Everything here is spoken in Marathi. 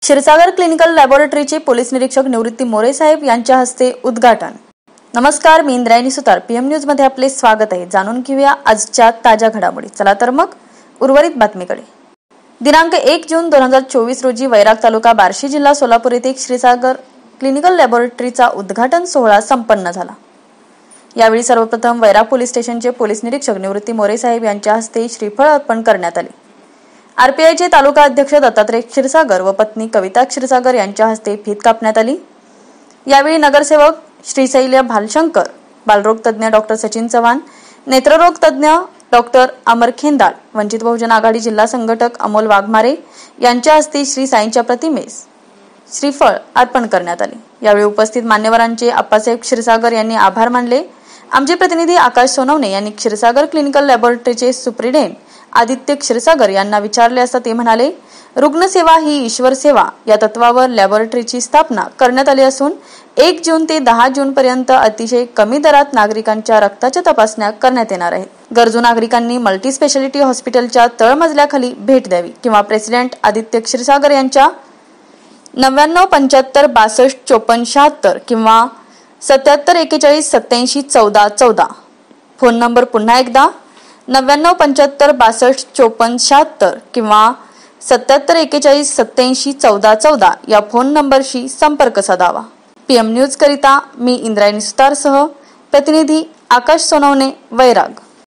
क्षीरसागर क्लिनिकल लॅबोरेटरीचे पोलीस निरीक्षक निवृत्ती मोरे साहेब यांच्या हस्ते उद्घाटन। नमस्कार, मी इंद्रायणी सुतार, पीएम न्यूज मध्ये आपले स्वागत आहे। जाणून घेऊया आजच्या ताज्या घडामोडी। चला तर मग उर्वरित बातमीकडे। दिनांक 1 जून 2024 रोजी वैराग तालुका बार्शी जिल्हा सोलापूर येथे क्षीरसागर क्लिनिकल लॅबोरेटरीचा उद्घाटन सोहळा संपन्न झाला। यावेळी सर्वप्रथम वैराग पोलीस स्टेशनचे पोलीस निरीक्षक निवृत्ती मोरे साहेब यांच्या हस्ते श्रीफळ अर्पण करण्यात आले। आरपीआयचे तालुका अध्यक्ष दत्तात्रय क्षीरसागर व पत्नी कविता क्षीरसागर यांच्या हस्ते फीत कापण्यात आली। यावेळी नगरसेवक श्रीशैल्य भालशंकर, बालरोग तज्ञ डॉक्टर सचिन चव्हाण, नेत्ररोग तज्ञ डॉक्टर अमर खेंदाळ, वंचित बहुजन आघाडी जिल्हा संघटक अमोल वाघमारे यांच्या हस्ते श्री साईंच्या प्रतिमेस श्रीफळ अर्पण करण्यात आले। यावेळी उपस्थित मान्यवरांचे आप्पासाहेब क्षीरसागर यांनी आभार मानले। आमचे प्रतिनिधी आकाश सोनवणे यांनी क्षीरसागर क्लिनिकल लॅबोरेटरीचे सुप्रिटेंडेंट आदित्य क्षीरसागर यांना विचारले असता ते म्हणाले, रुग्णसेवा ही ईश्वर सेवा या तत्वावर लॅबोरेटरीची स्थापना करण्यात आली असून 1 जून ते 10 जून पर्यंत अतिशय कमी दरात नागरिकांच्या रक्ताच्या तपासण्या करण्यात येणार आहेत। गरजू नागरिकांनी मल्टी स्पेशालिटी हॉस्पिटलच्या तळमजल्याखाली भेट द्यावी किंवा प्रेसिडेंट आदित्य क्षीरसागर यांच्या 9975 62 54 76 किंवा 77 41 87 14 14 फोन नंबर पुन्हा एकदा 9975 62 54 76 किंवा 77 41 87 14 14 या फोन नंबरशी संपर्क साधावा। पीएम न्यूज करिता मी इंद्रायणी सुतारसह प्रतिनिधी आकाश सोनवणे, वैराग।